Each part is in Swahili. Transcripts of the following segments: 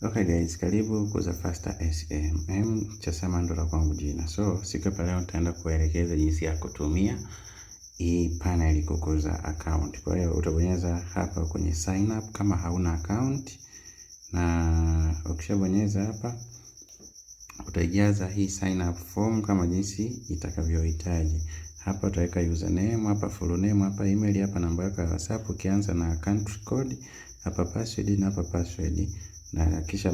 Okay guys, karibu Kuza Faster SMM. Chasema ndo la kwangu jina. So siku ya leo nitaenda kuelekeza jinsi ya kutumia hii panel kukuza account. Kwa hiyo utabonyeza hapa kwenye sign up kama hauna account, na ukishabonyeza hapa utajaza hii sign up form kama jinsi itakavyohitaji. Hapa utaweka username, hapa full name, hapa email, hapa namba yako ya WhatsApp ukianza na country code, hapa password na hapa password. Na kisha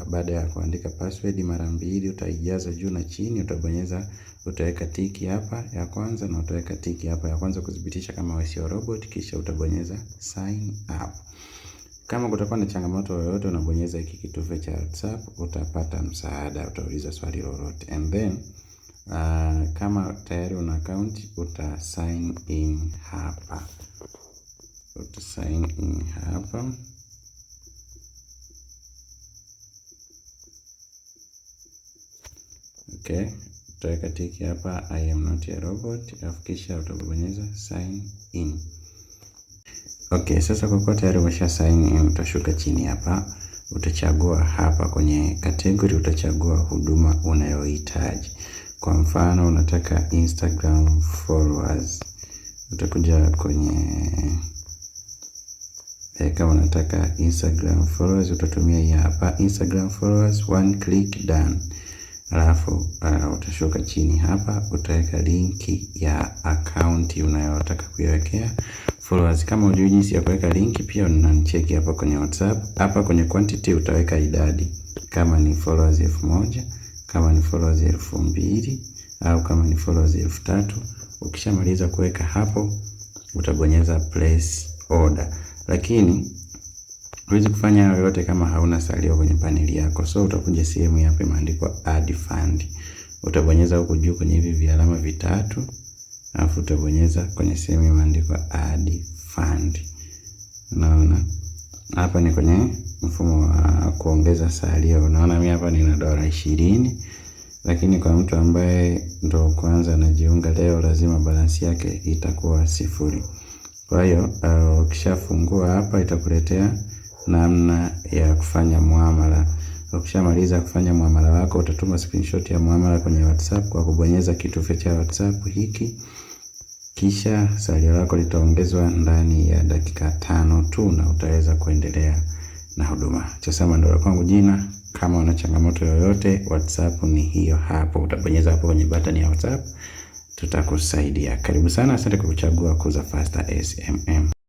baada ya kuandika password mara mbili utaijaza juu na chini, utabonyeza, utaweka tiki hapa ya kwanza na utaweka tiki hapa ya kwanza kudhibitisha kama wewe sio robot, kisha utabonyeza sign up. Kama kutakuwa na changamoto yoyote unabonyeza hiki kitufe cha WhatsApp, utapata msaada, utauliza swali lolote, and then kama tayari una account uta sign in hapa. Okay, utaweka tiki hapa I am not a robot, alafu kisha utabonyeza sign in. Okay, sasa kwa kuwa tayari umesha sign in, utashuka chini hapa, utachagua hapa kwenye category, utachagua huduma unayohitaji. Kwa mfano unataka Instagram followers, utakuja kwenye kama unataka Instagram followers utatumia hii hapa Instagram followers, one click done. Alafu utashuka chini hapa, utaweka linki ya account unayotaka kuiwekea followers. Kama hujui jinsi ya kuweka linki, pia unanicheki hapa kwenye WhatsApp. Hapa kwenye quantity utaweka idadi, kama ni followers 1000, kama ni followers 2000, au kama ni followers 3000. Ukishamaliza kuweka hapo, utabonyeza place order. Lakini huwezi kufanya hayo yote kama hauna salio kwenye paneli yako. So utakuja sehemu hapa imeandikwa add fund. Utabonyeza huko juu kwenye hivi vialama vitatu, alafu utabonyeza kwenye sehemu imeandikwa add fund. Unaona? Hapa ni kwenye mfumo wa kuongeza salio. Unaona mimi hapa nina $20, lakini kwa mtu ambaye ndo kwanza anajiunga leo lazima balance yake itakuwa 0. Kwa hiyo ukishafungua hapa itakuletea namna ya kufanya muamala. Ukishamaliza kufanya muamala wako, utatuma screenshot ya muamala kwenye WhatsApp kwa kubonyeza kitufe cha WhatsApp hiki, kisha salio lako litaongezwa ndani ya dakika 5 tu na utaweza kuendelea na huduma. Chasema ndo la kwangu jina. Kama una changamoto yoyote, WhatsApp ni hiyo hapo, utabonyeza hapo kwenye button ya WhatsApp, tutakusaidia. Karibu sana, asante kwa kuchagua Kuza Faster SMM.